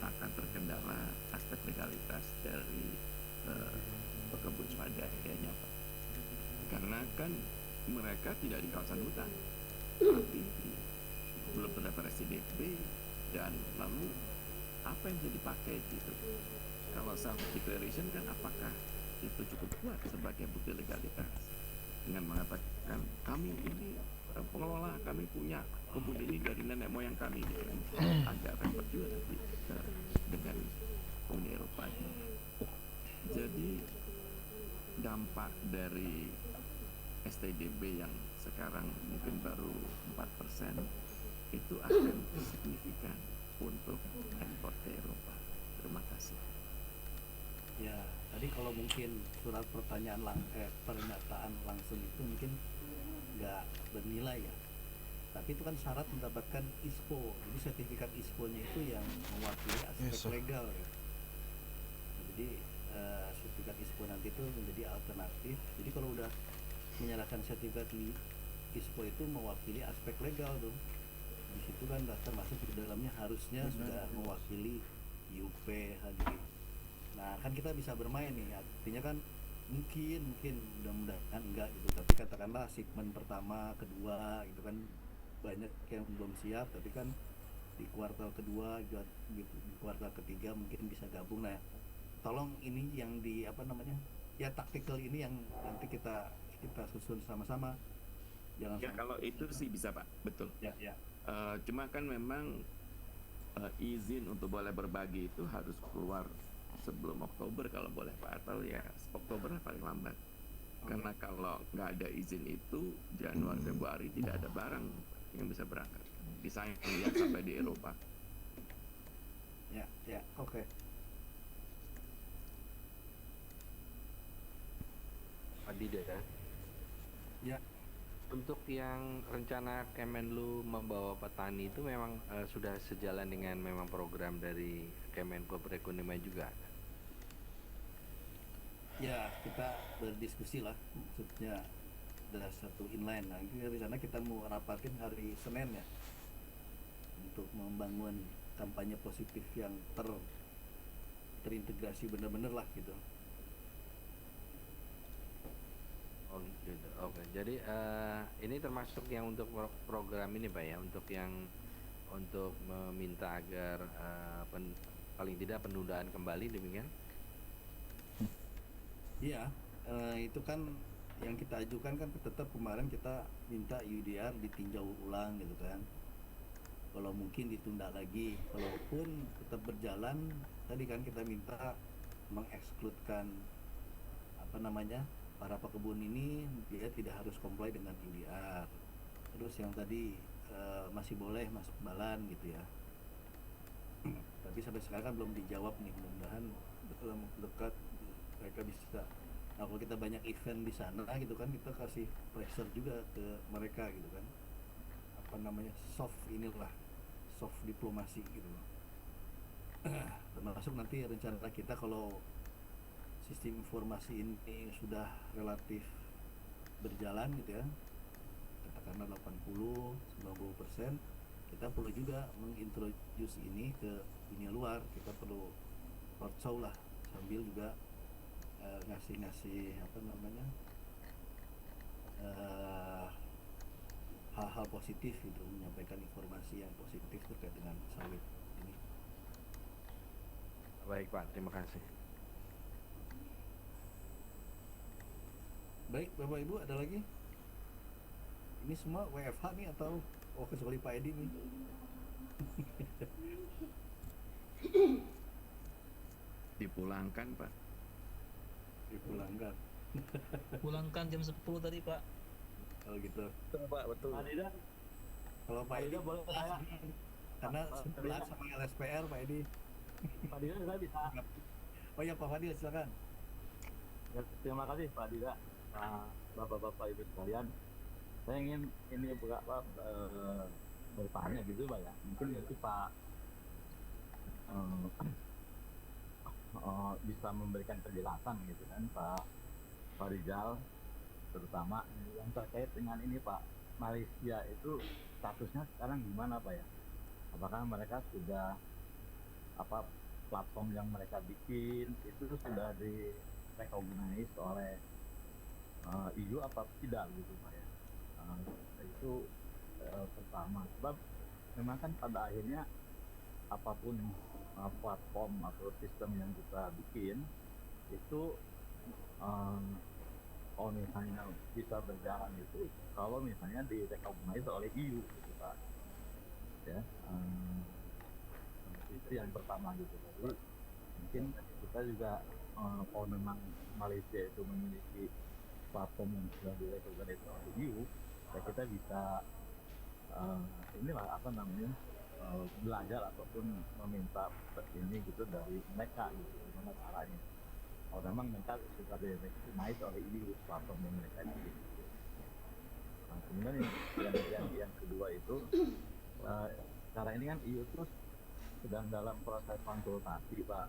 Speaker 2: akan terkendala aspek legalitas dari pekebun swadayanya Pak, karena kan mereka tidak di kawasan hutan tapi belum terdaftar STDP, dan lalu apa yang bisa dipakai gitu. Kalau self declaration kan apakah itu cukup kuat sebagai bukti legalitas dengan mengatakan kami ini pengelola, kami punya kebun ini dari nenek moyang kami gitu. Agak repot juga nanti dengan Uni Eropa ini. Jadi dampak dari STDB yang sekarang mungkin baru 4% itu akan signifikan untuk ekspor ke Eropa. Terima kasih.
Speaker 1: Ya, tadi kalau mungkin surat pernyataan langsung itu mungkin nggak bernilai ya. Tapi itu kan syarat mendapatkan ISPO. Jadi sertifikat ISPO-nya itu yang mewakili aspek legal ya. Jadi sertifikat ISPO nanti itu menjadi alternatif. Jadi kalau udah menyerahkan sertifikat ISPO itu mewakili aspek legal dong. Di situ kan termasuk di dalamnya harusnya sudah mewakili IUP HG. Nah, kan kita bisa bermain nih, artinya kan mungkin mudah-mudahan enggak gitu, tapi katakanlah segmen pertama, kedua gitu kan banyak yang belum siap, tapi kan di kuartal kedua juga gitu, di kuartal ketiga mungkin bisa gabung. Nah, tolong ini yang di ya taktikal ini yang nanti kita susun sama-sama. Jangan
Speaker 2: ya kalau itu sih bisa Pak, betul.
Speaker 1: Ya.
Speaker 2: Cuma kan memang izin untuk boleh berbagi itu harus keluar sebelum Oktober kalau boleh Pak, atau ya Oktober lah paling lambat. Karena kalau nggak ada izin itu Januari Februari tidak ada barang yang bisa berangkat. Disayang lihat sampai di Eropa.
Speaker 1: Ya, oke.
Speaker 11: Pak Dida ya.
Speaker 1: Ya.
Speaker 11: Untuk yang rencana Kemenlu membawa petani itu memang sudah sejalan dengan memang program dari Kemenko Perekonomian juga.
Speaker 1: Ya, kita berdiskusi lah, maksudnya ada satu inline. Nah, di sana kita mau rapatin hari Senin ya, untuk membangun kampanye positif yang terintegrasi benar-benar lah gitu.
Speaker 11: Oh gitu. Oke, jadi ini termasuk yang untuk program ini Pak ya, untuk yang untuk meminta agar paling tidak penundaan kembali demikian.
Speaker 1: Iya, itu kan yang kita ajukan kan tetap kemarin kita minta UDR ditinjau ulang gitu kan. Kalau mungkin ditunda lagi, kalaupun tetap berjalan, tadi kan kita minta mengekskludkan apa namanya para pekebun ini dia tidak harus comply dengan UDR. Terus yang tadi masih boleh masuk balan gitu ya. Tapi sampai sekarang kan belum dijawab nih, mudah-mudahan dalam waktu dekat mereka bisa. Nah kalau kita banyak event di sana gitu kan, kita kasih pressure juga ke mereka gitu kan, apa namanya, soft inilah, soft diplomasi gitu loh. Termasuk nanti rencana kita kalau sistem informasi ini sudah relatif berjalan gitu ya, katakanlah 80-90%, kita perlu juga mengintroduce ini ke dunia luar. Kita perlu roadshow lah, sambil juga ngasih apa namanya, hal-hal positif gitu, menyampaikan informasi yang positif terkait dengan sawit ini.
Speaker 11: Baik Pak, terima kasih.
Speaker 1: Baik Bapak Ibu, ada lagi? Ini semua WFH nih atau kecuali Pak Edi nih?
Speaker 2: Dipulangkan Pak.
Speaker 1: Dipulangkan.
Speaker 10: Pulangkan jam 10 tadi Pak.
Speaker 1: Kalau gitu.
Speaker 10: Betul Pak, betul.
Speaker 1: Kalau Pak Edi
Speaker 10: boleh saya?
Speaker 1: karena sebelah sama LSPR Pak Edi.
Speaker 10: Pak Dida saya bisa.
Speaker 1: Oh ya Pak Fadil silakan.
Speaker 10: Ya, terima kasih Pak Dida. Nah, Bapak-bapak Ibu sekalian, saya ingin ini bertanya gitu Pak ya. Mungkin nanti Pak bisa memberikan penjelasan gitu kan Pak Rizal, terutama yang terkait dengan ini Pak, Malaysia itu statusnya sekarang gimana Pak ya? Apakah mereka sudah apa platform yang mereka bikin itu sudah di recognize oleh EU apa tidak gitu Pak ya? Itu pertama, sebab memang kan pada akhirnya apapun platform atau sistem yang kita bikin itu kalau misalnya bisa berjalan itu kalau misalnya direcognize oleh EU gitu Pak ya. Itu yang pertama gitu. Jadi mungkin kita juga kalau memang Malaysia itu memiliki platform yang sudah direcognize oleh EU ya, kita bisa inilah apa namanya belajar ataupun meminta ini gitu dari mereka gitu, gimana caranya. Kalau memang mereka sudah direcognize oleh EU platform yang mereka bikin. Nah, kemudian yang kedua itu sekarang ini kan EU terus sedang dalam proses konsultasi Pak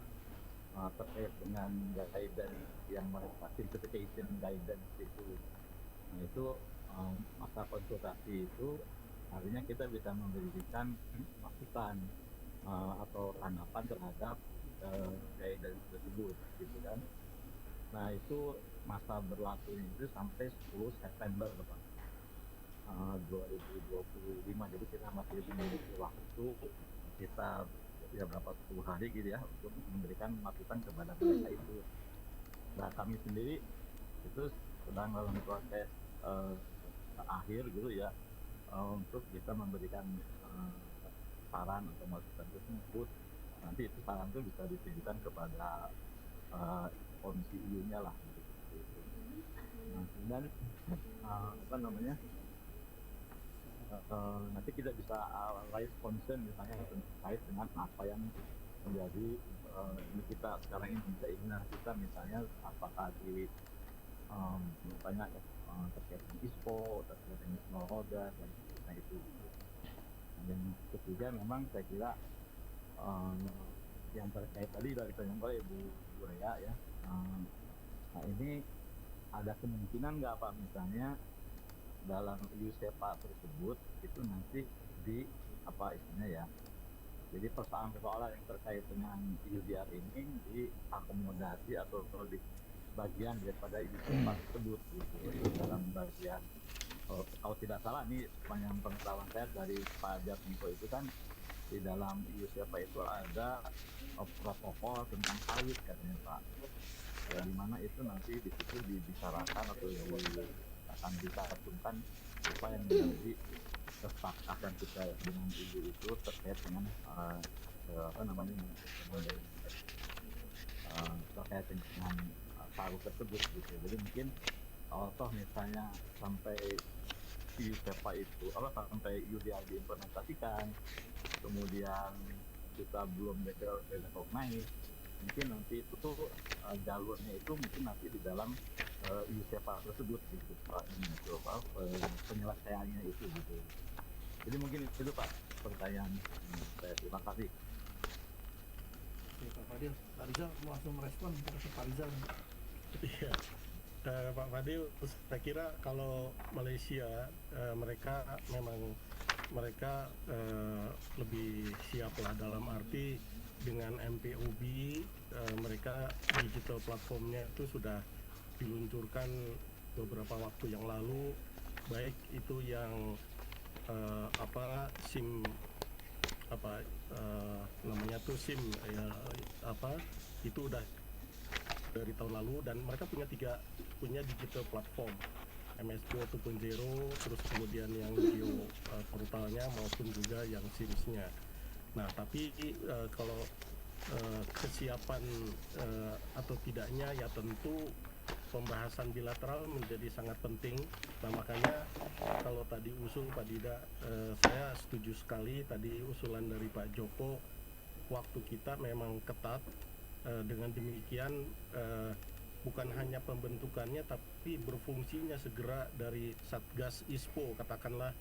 Speaker 10: terkait dengan guidance yang mereka certification guidance itu. Nah itu masa konsultasi itu artinya kita bisa memberikan masukan atau tanggapan terhadap guidance tersebut gitu kan. Nah itu masa berlaku itu sampai 10 September Pak 2025, jadi kita masih memiliki waktu kita ya berapa 10 hari gitu ya untuk memberikan masukan kepada mereka itu. Nah kami sendiri itu sedang dalam proses akhir gitu ya untuk bisa memberikan saran atau masukan tersebut. Nanti itu saran itu bisa ditujukan kepada komisi EU-nya lah gitu. Nah kemudian apa namanya nanti kita bisa raise concern misalnya terkait dengan apa yang menjadi ini kita sekarang ini keinginan kita misalnya apakah di banyak terkait dengan ISPO, terkait dengan smallholder dan sebagainya itu. Dan yang ketiga memang saya kira yang terkait tadi dari penyampaian Ibu Rea ya, nah ini ada kemungkinan nggak Pak misalnya dalam USEPA tersebut itu nanti di apa istilahnya ya, jadi persoalan-persoalan yang terkait dengan UDR ini diakomodasi atau bagian daripada industri tersebut gitu. Itu dalam bagian kalau tidak salah nih sepanjang pengetahuan saya dari Pak Jatmiko itu kan di dalam IUCFA itu ada protokol tentang sawit katanya Pak. Ya, di mana itu nanti di situ dibicarakan atau akan dicantumkan apa yang menjadi kesepakatan kita dengan ibu itu terkait dengan apa namanya terkait dengan sawit tersebut gitu. Jadi mungkin kalau toh misalnya sampai IUCFA itu sampai UDR diimplementasikan, kemudian kita belum recognize, mungkin nanti itu tuh jalurnya itu mungkin nanti di dalam IUCFA tersebut gitu Pak, itu penyelesaiannya itu gitu. Jadi mungkin itu Pak pertanyaan saya. Terima kasih.
Speaker 1: Oke, Pak Fadil, Pak Rizal mau langsung merespon ke Pak Rizal.
Speaker 3: Iya, Pak Fadil, saya kira kalau Malaysia mereka memang lebih siap lah, dalam arti dengan MPOB mereka digital platformnya itu sudah diluncurkan beberapa waktu yang lalu, baik itu yang SIM namanya tuh SIM itu udah dari tahun lalu, dan mereka punya digital platform MS2 2.0, terus kemudian yang geo portalnya maupun juga yang SIMS-nya. Nah, tapi kalau kesiapan atau tidaknya ya tentu pembahasan bilateral menjadi sangat penting. Nah, makanya kalau tadi usul Pak Dida, saya setuju sekali tadi usulan dari Pak Joko, waktu kita memang ketat. Dengan demikian bukan hanya pembentukannya tapi berfungsinya segera dari Satgas ISPO katakanlah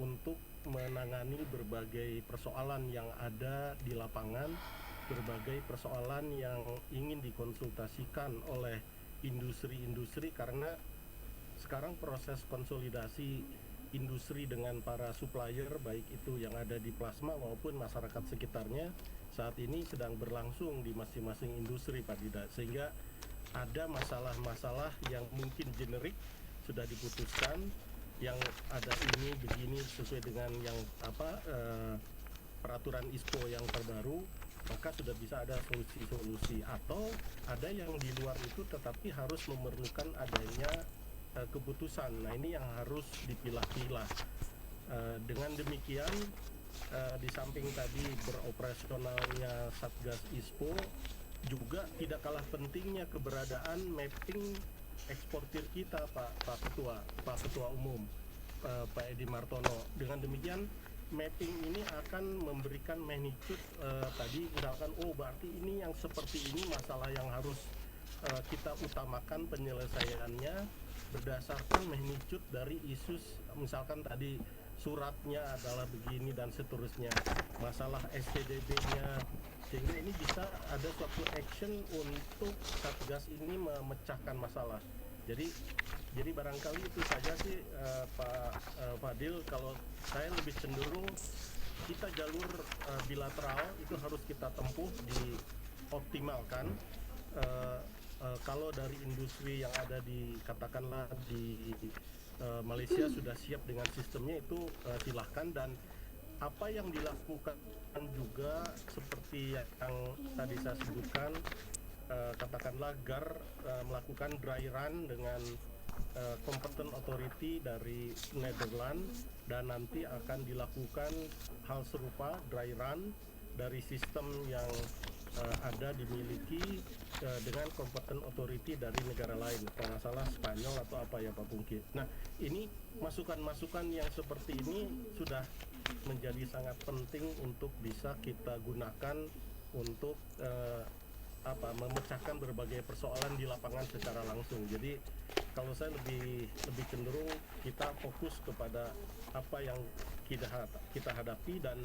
Speaker 3: untuk menangani berbagai persoalan yang ada di lapangan, berbagai persoalan yang ingin dikonsultasikan oleh industri-industri, karena sekarang proses konsolidasi industri dengan para supplier baik itu yang ada di plasma maupun masyarakat sekitarnya saat ini sedang berlangsung di masing-masing industri Pak Dida, sehingga ada masalah-masalah yang mungkin generik sudah diputuskan, yang ada ini begini sesuai dengan yang peraturan ISPO yang terbaru, maka sudah bisa ada solusi-solusi, atau ada yang di luar itu tetapi harus memerlukan adanya keputusan. Nah, ini yang harus dipilah-pilah. Dengan demikian di samping tadi beroperasionalnya Satgas ISPO, juga tidak kalah pentingnya keberadaan mapping eksportir kita Pak Ketua Umum Pak Edi Martono. Dengan demikian mapping ini akan memberikan magnitude tadi misalkan berarti ini yang seperti ini masalah yang harus kita utamakan penyelesaiannya berdasarkan magnitude dari isu, misalkan tadi suratnya adalah begini dan seterusnya, masalah STDB-nya, sehingga ini bisa ada suatu action untuk Satgas ini memecahkan masalah. Jadi barangkali itu saja sih Pak Fadil, kalau saya lebih cenderung kita jalur bilateral itu harus kita tempuh, dioptimalkan. Kalau dari industri yang ada di katakanlah di Malaysia sudah siap dengan sistemnya itu silahkan, dan apa yang dilakukan juga seperti yang tadi saya sebutkan, katakanlah GAR melakukan dry run dengan competent authority dari Netherlands, dan nanti akan dilakukan hal serupa dry run dari sistem yang ada dimiliki dengan competent authority dari negara lain, kalau nggak salah Spanyol atau apa ya Pak Pungki. Nah, ini masukan-masukan yang seperti ini sudah menjadi sangat penting untuk bisa kita gunakan untuk memecahkan berbagai persoalan di lapangan secara langsung. Jadi kalau saya lebih cenderung kita fokus kepada apa yang kita hadapi, dan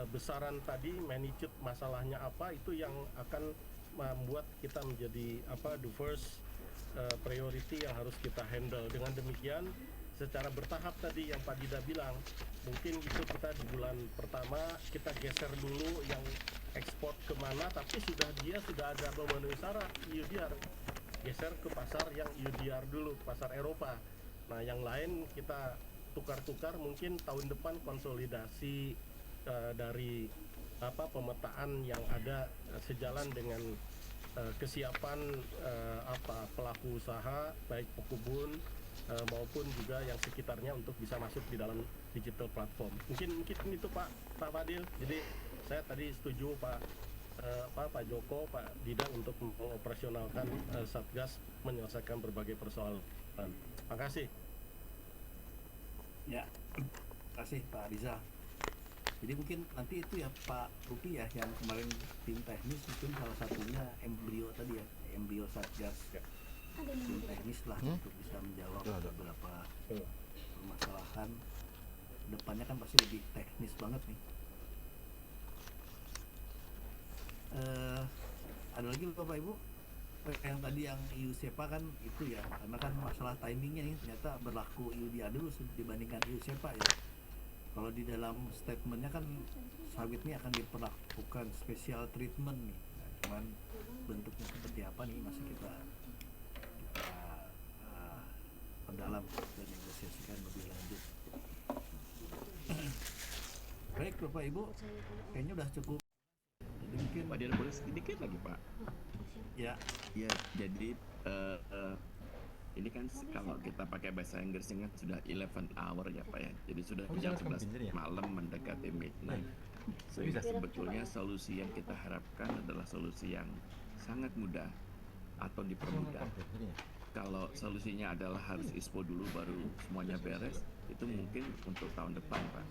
Speaker 3: besaran tadi magnitude masalahnya apa, itu yang akan membuat kita menjadi the first priority yang harus kita handle. Dengan demikian secara bertahap tadi yang Pak Dida bilang, mungkin itu kita di bulan pertama kita geser dulu yang ekspor kemana, tapi sudah ada memenuhi syarat UDR. geser ke pasar yang UDR dulu, pasar Eropa. Nah, yang lain kita tukar-tukar, mungkin tahun depan konsolidasi dari pemetaan yang ada sejalan dengan kesiapan pelaku usaha baik pekebun maupun juga yang sekitarnya untuk bisa masuk di dalam digital platform. Mungkin itu Pak Fadil. Jadi saya tadi setuju Pak Joko, Pak Dida untuk mengoperasionalkan Satgas menyelesaikan berbagai persoalan. Terima kasih.
Speaker 1: Ya, terima kasih Pak Rizal. Jadi mungkin nanti itu ya Pak Rupi ya yang kemarin tim teknis mungkin salah satunya embrio tadi ya, embrio Satgas. Tim teknis lah untuk bisa menjawab beberapa permasalahan. Depannya kan pasti lebih teknis banget nih. Ada lagi Bapak Ibu yang tadi yang EU SEPA kan itu ya, karena kan masalah timingnya nih ternyata berlaku EU dia dulu dibandingkan EU SEPA ya. Kalau di dalam statementnya kan sawit ini akan diperlakukan special treatment nih. Nah, cuman bentuknya seperti apa nih masih kita perdalam dan negosiasikan lebih lanjut. Baik Bapak Ibu, kayaknya udah cukup. Jadi mungkin
Speaker 2: Pak Dir boleh sedikit lagi Pak.
Speaker 1: Ya.
Speaker 2: Ya, jadi ini kan kalau kita pakai bahasa Inggrisnya kan sudah 11 hour ya Pak ya. Jadi sudah jam 11 malam mendekati midnight. Sehingga sebetulnya solusi yang kita harapkan adalah solusi yang sangat mudah atau dipermudah. Kalau solusinya adalah harus ISPO dulu baru semuanya beres, itu mungkin untuk tahun depan Pak.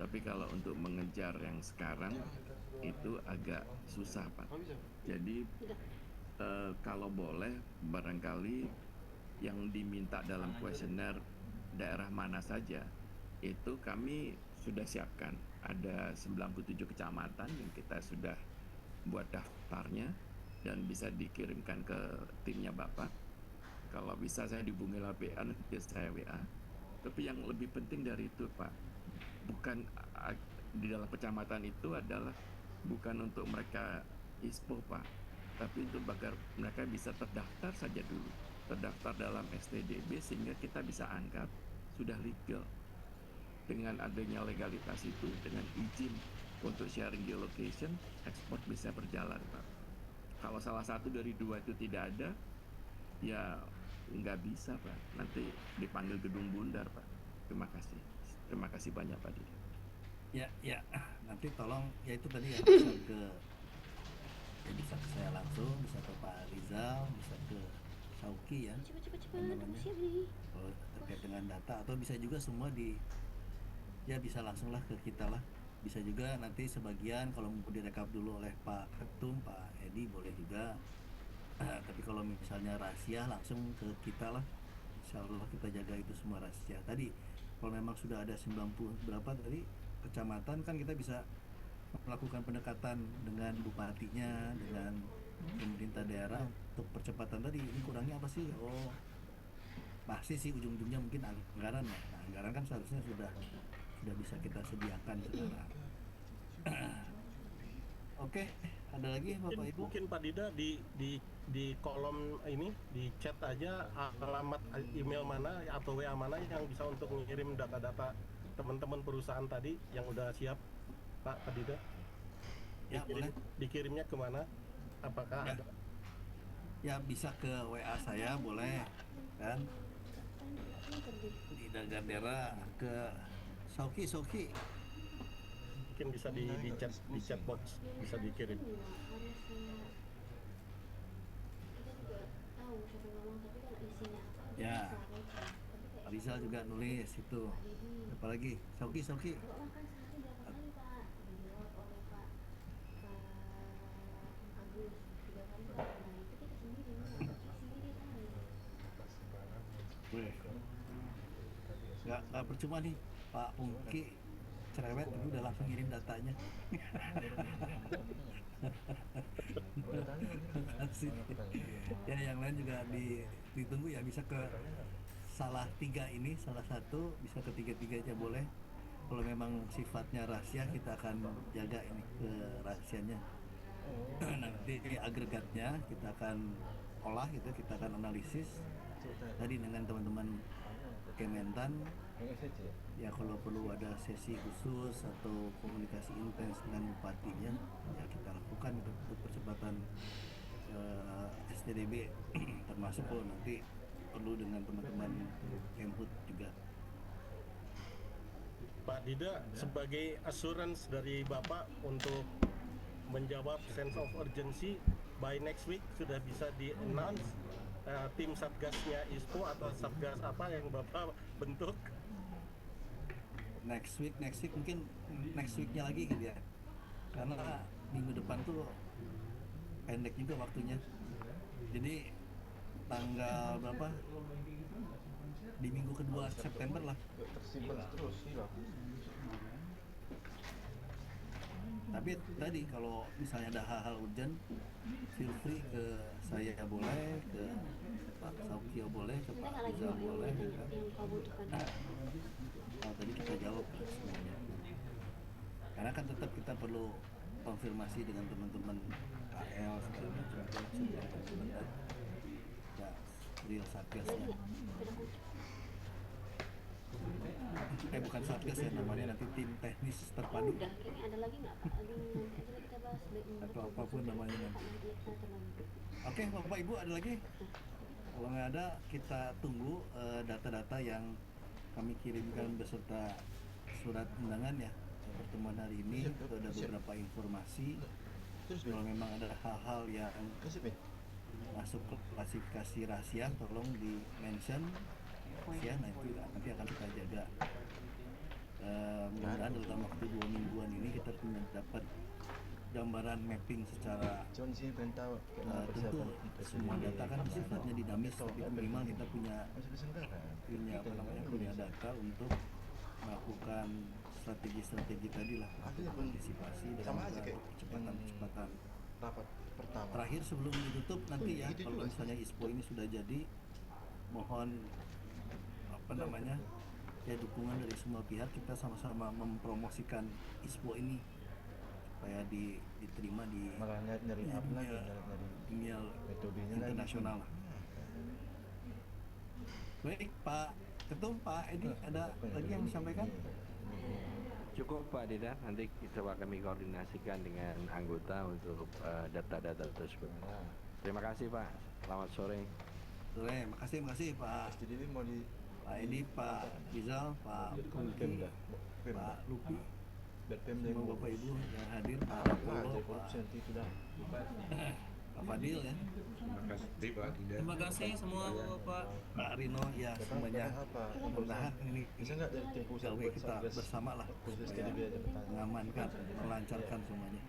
Speaker 2: Tapi kalau untuk mengejar yang sekarang itu agak susah Pak. Jadi kalau boleh barangkali yang diminta dalam kuesioner daerah mana saja itu kami sudah siapkan. Ada 97 kecamatan yang kita sudah buat daftarnya dan bisa dikirimkan ke timnya Bapak. Kalau bisa saya dihubungi lewat WA, nanti saya WA. Tapi yang lebih penting dari itu Pak, bukan di dalam kecamatan itu adalah bukan untuk mereka ISPO Pak, tapi untuk agar mereka bisa terdaftar saja dulu, terdaftar dalam STDB sehingga kita bisa anggap sudah legal. Dengan adanya legalitas itu, dengan izin untuk sharing geolocation, ekspor bisa berjalan Pak. Kalau salah satu dari dua itu tidak ada, ya nggak bisa Pak, nanti dipanggil gedung bundar Pak. Terima kasih banyak Pak Didi.
Speaker 1: Ya, nanti tolong ya itu tadi ya bisa ke saya langsung, bisa ke Pak Rizal, bisa ke Sauki ya, namanya kalau terkait dengan data, atau bisa juga semua bisa langsung lah ke kita lah. Bisa juga nanti sebagian kalau mau direkap dulu oleh Pak Ketum, Pak Edi boleh juga. Tapi kalau misalnya rahasia langsung ke kita lah, insya Allah kita jaga itu semua rahasia. Tadi kalau memang sudah ada 90 berapa tadi kecamatan kan kita bisa melakukan pendekatan dengan bupatinya, dengan pemerintah daerah untuk percepatan tadi. Ini kurangnya apa sih? Oh, pasti sih ujung-ujungnya mungkin anggaran ya. Nah, anggaran kan seharusnya sudah bisa kita sediakan sekarang. Oke, ada lagi Bapak Ibu?
Speaker 3: Mungkin Pak Dida di kolom ini di chat aja alamat email mana atau WA mana yang bisa untuk mengirim data-data teman-teman perusahaan tadi yang udah siap Pak Dida.
Speaker 1: Ya, boleh.
Speaker 3: Dikirimnya kemana? Apakah ada?
Speaker 1: Ya, bisa ke WA saya boleh kan? Di Gandera ke Sauki.
Speaker 3: Mungkin bisa di chat box bisa dikirim.
Speaker 1: Ya, Pak Rizal juga nulis itu. Apalagi Sauki. Nggak percuma nih Pak Pungki cerewet itu udah langsung ngirim datanya. Ya yang lain juga ditunggu ya, bisa ke salah satu bisa ke tiga aja boleh. Kalau memang sifatnya rahasia kita akan jaga ini ke rahasianya. Nanti agregatnya kita akan olah gitu, kita akan analisis tadi dengan teman-teman Kementan. Ya kalau perlu ada sesi khusus atau komunikasi intens dengan bupatinya, ya kita lakukan itu untuk percepatan STDB termasuk kalau nanti perlu dengan teman-teman Kemhut juga.
Speaker 3: Pak Dida, sebagai assurance dari Bapak untuk menjawab sense of urgency, by next week sudah bisa di-announce tim satgasnya ISPO atau satgas apa yang Bapak bentuk?
Speaker 1: Next week mungkin next weeknya lagi gitu ya, karena minggu depan tuh pendek juga waktunya. Jadi tanggal berapa, di minggu kedua September lah. Tapi tadi kalau misalnya ada hal-hal urgent, feel free ke saya boleh, ke Pak Saukio boleh, ke Pak Rizal boleh gitu kan. Kalau tadi kita jawab semuanya, karena kan tetap kita perlu konfirmasi dengan teman-teman KL segala macam sebelum sebentar ya real satgasnya. Bukan satgas ya namanya, nanti tim teknis terpadu atau apapun namanya nanti. Oke, Bapak Ibu, ada lagi? Kalau nggak ada, kita tunggu data-data yang kami kirimkan beserta surat undangan ya pertemuan hari ini. Itu ada beberapa informasi. Kalau memang ada hal-hal yang masuk ke klasifikasi rahasia, tolong di mention ya, nanti akan kita jaga. Mudah-mudahan dalam waktu 2 mingguan ini kita punya dapat gambaran mapping secara tentu semua data kan sifatnya dinamis, tapi minimal kita punya data untuk melakukan strategi tadi lah, antisipasi dan percepatan. Terakhir sebelum ditutup nanti ya, kalau misalnya ISPO ini sudah jadi, mohon ya dukungan dari semua pihak, kita sama-sama mempromosikan ISPO ini supaya diterima di dunia internasional. Baik, Pak Ketum, Pak Edi, ada lagi yang disampaikan?
Speaker 11: Cukup Pak Dida, nanti coba kami koordinasikan dengan anggota untuk data-data tersebut. Terima kasih Pak, selamat sore.
Speaker 1: Makasih Pak Edi, Pak Rizal, Pak Pungki, Pak Lupi, semua Bapak Ibu yang hadir, Pak Apollo, Pak Fadil ya.
Speaker 12: Terima kasih semua Bapak.
Speaker 1: Pak Rino ya, semuanya mudah-mudahan ini gawe kita bersama lah supaya mengamankan, melancarkan semuanya.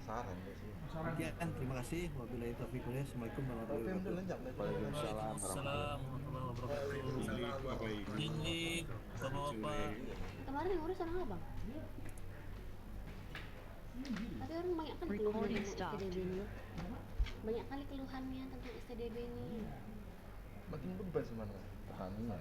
Speaker 1: Ya kan, terima kasih. Wabillahi taufiq wal hidayah. Assalamualaikum warahmatullahi wabarakatuh.
Speaker 12: Waalaikumsalam warahmatullahi wabarakatuh. Jinjik, Bapak-bapak.
Speaker 13: Kemarin yang urus orang abang. Tapi orang banyak kan keluhan tentang STDB ini. Banyak kali keluhannya tentang STDB ini.
Speaker 5: Makin beban sebenarnya tekanannya.